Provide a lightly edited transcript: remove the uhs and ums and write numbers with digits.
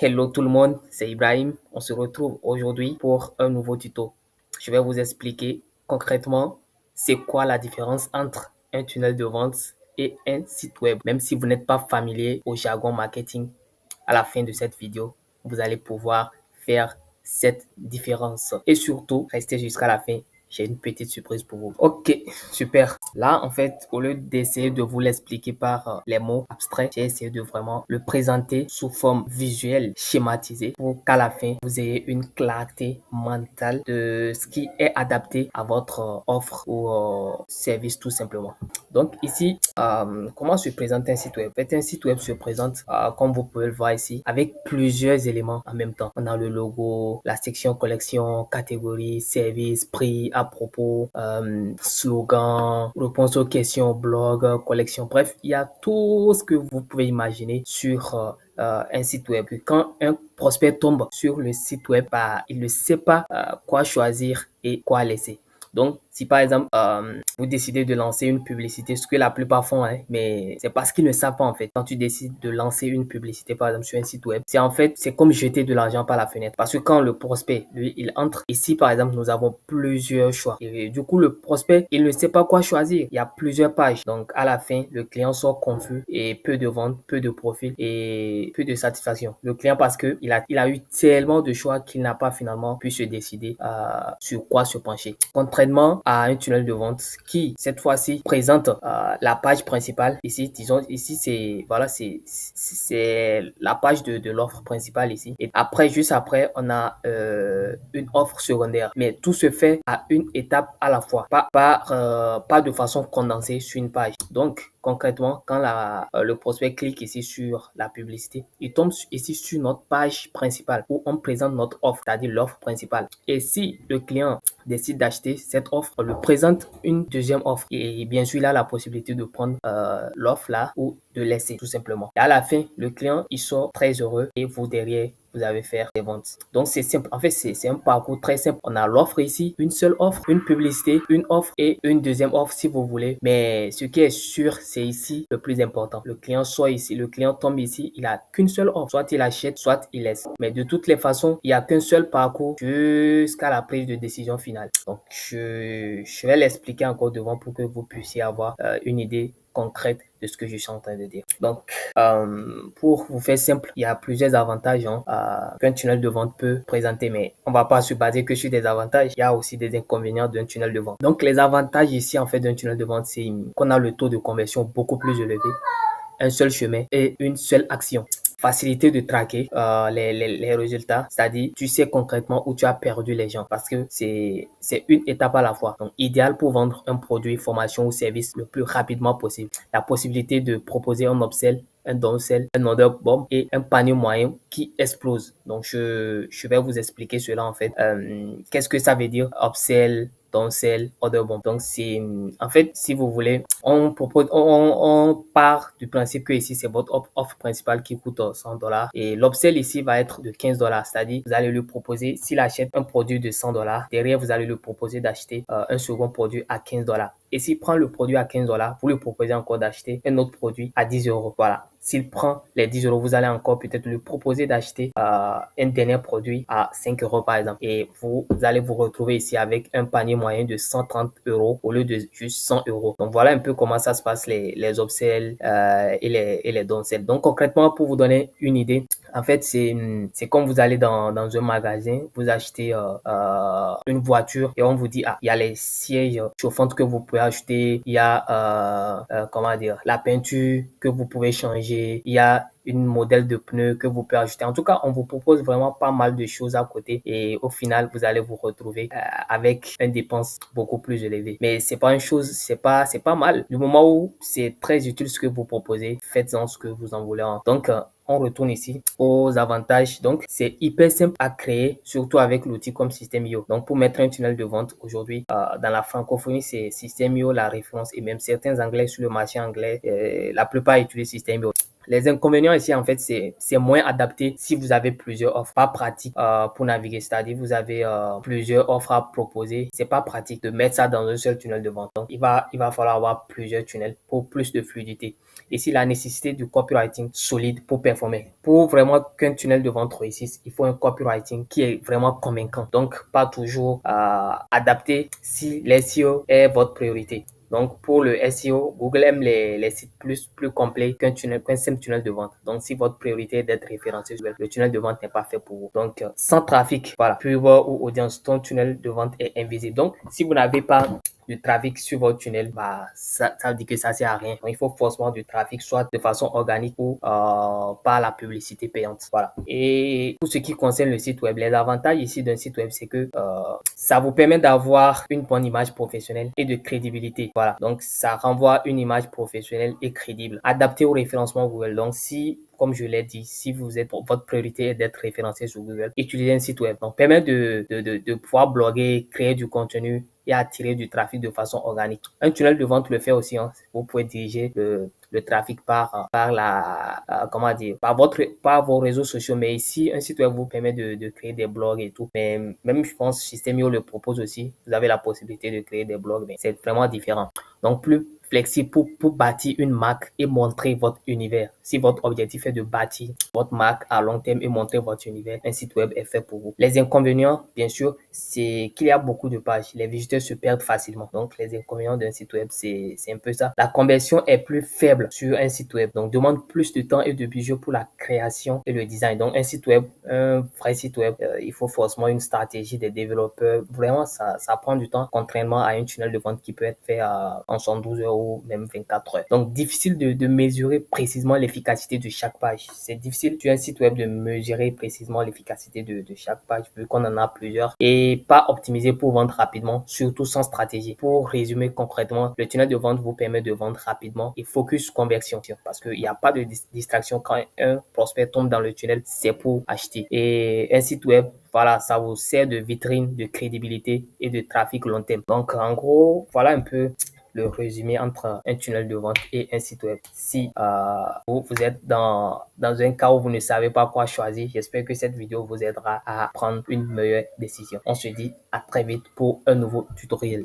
Hello tout le monde, c'est Ibrahim. On se retrouve aujourd'hui pour un nouveau tuto. Je vais vous expliquer concrètement c'est quoi la différence entre un tunnel de vente et un site web. Même si vous n'êtes pas familier au jargon marketing, à la fin de cette vidéo, vous allez pouvoir faire cette différence. Et surtout, restez jusqu'à la fin. J'ai une petite surprise pour vous. Ok, super. Là, en fait, au lieu d'essayer de vous l'expliquer par les mots abstraits, j'ai essayé de vraiment le présenter sous forme visuelle, schématisée, pour qu'à la fin, vous ayez une clarté mentale de ce qui est adapté à votre offre ou service tout simplement. Donc ici, comment se présente un site web? En fait, un site web se présente, comme vous pouvez le voir ici, avec plusieurs éléments en même temps. On a le logo, la section collection, catégorie, service, prix, à propos, slogan, réponse aux questions, blog, collection. Bref, il y a tout ce que vous pouvez imaginer sur un site web. Quand un prospect tombe sur le site web, il ne sait pas quoi choisir et quoi laisser. Donc, si par exemple, vous décidez de lancer une publicité, ce que la plupart font, hein, mais c'est parce qu'ils ne savent pas en fait. Quand tu décides de lancer une publicité, par exemple, sur un site web, c'est comme jeter de l'argent par la fenêtre. Parce que quand le prospect, lui, il entre, ici, par exemple, nous avons plusieurs choix. Et du coup, le prospect, il ne sait pas quoi choisir. Il y a plusieurs pages. Donc, à la fin, le client sort confus et peu de ventes, peu de profils et peu de satisfaction. Le client, parce que il a eu tellement de choix qu'il n'a pas finalement pu se décider sur quoi se pencher. Contrairement à un tunnel de vente qui, cette fois-ci, présente la page principale. Ici, disons, ici, c'est, voilà, c'est la page de l'offre principale ici. Et après, juste après, on a une offre secondaire. Mais tout se fait à une étape à la fois. Pas de façon condensée sur une page. Donc, concrètement, quand le prospect clique ici sur la publicité, il tombe ici sur notre page principale où on présente notre offre, c'est-à-dire l'offre principale. Et si le client décide d'acheter cette offre, on lui présente une deuxième offre. Et bien sûr, il a la possibilité de prendre l'offre là ou de laisser tout simplement. Et à la fin, le client, il sort très heureux et vous derrière, vous allez faire des ventes. Donc, c'est simple. En fait, c'est un parcours très simple. On a l'offre ici, une seule offre, une publicité, une offre et une deuxième offre si vous voulez. Mais ce qui est sûr, c'est ici le plus important. Le client soit ici, le client tombe ici, il a qu'une seule offre. Soit il achète, soit il laisse. Mais de toutes les façons, il n'y a qu'un seul parcours jusqu'à la prise de décision finale. Donc, je vais l'expliquer encore devant pour que vous puissiez avoir une idée concrète de ce que je suis en train de dire. Donc, pour vous faire simple, il y a plusieurs avantages qu'un tunnel de vente peut présenter, mais on va pas se baser que sur des avantages. Il y a aussi des inconvénients d'un tunnel de vente. Donc, les avantages ici, en fait, d'un tunnel de vente, c'est qu'on a le taux de conversion beaucoup plus élevé, un seul chemin et une seule action. Facilité de traquer les résultats, c'est-à-dire tu sais concrètement où tu as perdu les gens parce que c'est une étape à la fois. Donc, idéal pour vendre un produit, formation ou service le plus rapidement possible. La possibilité de proposer un upsell, un downsell, un order bomb et un panier moyen qui explose. Donc, je vais vous expliquer cela en fait. Qu'est-ce que ça veut dire upsell, downsell, order bomb? Donc, c'est en fait, si vous voulez, on part du principe que ici, c'est votre offre principale qui coûte $100 et l'upsell ici va être de $15. C'est-à-dire, vous allez lui proposer, s'il achète un produit de $100, derrière, vous allez lui proposer d'acheter un second produit à $15. Et s'il prend le produit à $15, vous lui proposez encore d'acheter un autre produit à 10 euros. Voilà. S'il prend les 10 euros, vous allez encore peut-être lui proposer d'acheter un dernier produit à 5 euros par exemple. Et vous allez vous retrouver ici avec un panier moyen de 130 euros au lieu de juste 100 euros. Donc voilà un peu comment ça se passe les upsells et les downsells. Donc concrètement, pour vous donner une idée, en fait, c'est comme vous allez dans un magasin, vous achetez une voiture et on vous dit, il y a les sièges chauffantes que vous pouvez acheter, il y a, comment dire, la peinture que vous pouvez changer, il y a une modèle de pneus que vous pouvez ajouter. En tout cas, on vous propose vraiment pas mal de choses à côté et au final, vous allez vous retrouver avec une dépense beaucoup plus élevée. Mais c'est pas une chose, c'est pas mal. Du moment où c'est très utile ce que vous proposez, faites-en ce que vous en voulez. Donc, on retourne ici aux avantages. Donc, c'est hyper simple à créer, surtout avec l'outil comme System.io. Donc, pour mettre un tunnel de vente aujourd'hui, dans la francophonie, c'est System.io la référence et même certains anglais sur le marché anglais, la plupart utilisent System.io. Les inconvénients ici, en fait, c'est moins adapté si vous avez plusieurs offres. Pas pratique pour naviguer, c'est-à-dire vous avez plusieurs offres à proposer. C'est pas pratique de mettre ça dans un seul tunnel de vente. Donc, il va falloir avoir plusieurs tunnels pour plus de fluidité. Ici, la nécessité du copywriting solide pour performer. Pour vraiment qu'un tunnel de vente réussisse, il faut un copywriting qui est vraiment convaincant. Donc, pas toujours adapté si l'SEO est votre priorité. Donc, pour le SEO, Google aime les sites plus complets qu'un simple tunnel de vente. Donc, si votre priorité est d'être référencé, le tunnel de vente n'est pas fait pour vous. Donc, sans trafic, voilà, pub ou audience, ton tunnel de vente est invisible. Donc, si vous n'avez pas du trafic sur votre tunnel, bah, ça veut dire que ça sert à rien. Donc, il faut forcément du trafic, soit de façon organique ou par la publicité payante. Voilà. Et pour ce qui concerne le site web, les avantages ici d'un site web, c'est que ça vous permet d'avoir une bonne image professionnelle et de crédibilité. Voilà. Donc, ça renvoie une image professionnelle et crédible, adaptée au référencement Google. Donc, si comme je l'ai dit, si votre priorité est d'être référencé sur Google, utilisez un site web. Donc, permet de pouvoir bloguer, créer du contenu et attirer du trafic de façon organique. Un tunnel de vente le fait aussi. Hein. Vous pouvez diriger le trafic comment dire, par vos réseaux sociaux. Mais ici, un site web vous permet de créer des blogs et tout. Mais même, je pense, System.io le propose aussi. Vous avez la possibilité de créer des blogs, mais c'est vraiment différent. Donc, plus flexible pour bâtir une marque et montrer votre univers. Si votre objectif est de bâtir votre marque à long terme et montrer votre univers, un site web est fait pour vous. Les inconvénients, bien sûr, c'est qu'il y a beaucoup de pages. Les visiteurs se perdent facilement. Donc, les inconvénients d'un site web, c'est un peu ça. La conversion est plus faible sur un site web. Donc, demande plus de temps et de budget pour la création et le design. Donc, un site web, un vrai site web, il faut forcément une stratégie des développeurs. Vraiment, ça prend du temps, contrairement à un tunnel de vente qui peut être fait en 112 heures ou même 24 heures. Donc, difficile de mesurer précisément l'efficacité de chaque page. C'est difficile sur un site web de mesurer précisément l'efficacité de chaque page vu qu'on en a plusieurs et pas optimisé pour vendre rapidement, surtout sans stratégie. Pour résumer concrètement, le tunnel de vente vous permet de vendre rapidement et focus conversion parce qu'il n'y a pas de distraction quand un prospect tombe dans le tunnel, c'est pour acheter. Et un site web, voilà, ça vous sert de vitrine, de crédibilité et de trafic long terme. Donc, en gros, voilà un peu le résumé entre un tunnel de vente et un site web. Si vous êtes dans un cas où vous ne savez pas quoi choisir, j'espère que cette vidéo vous aidera à prendre une meilleure décision. On se dit à très vite pour un nouveau tutoriel.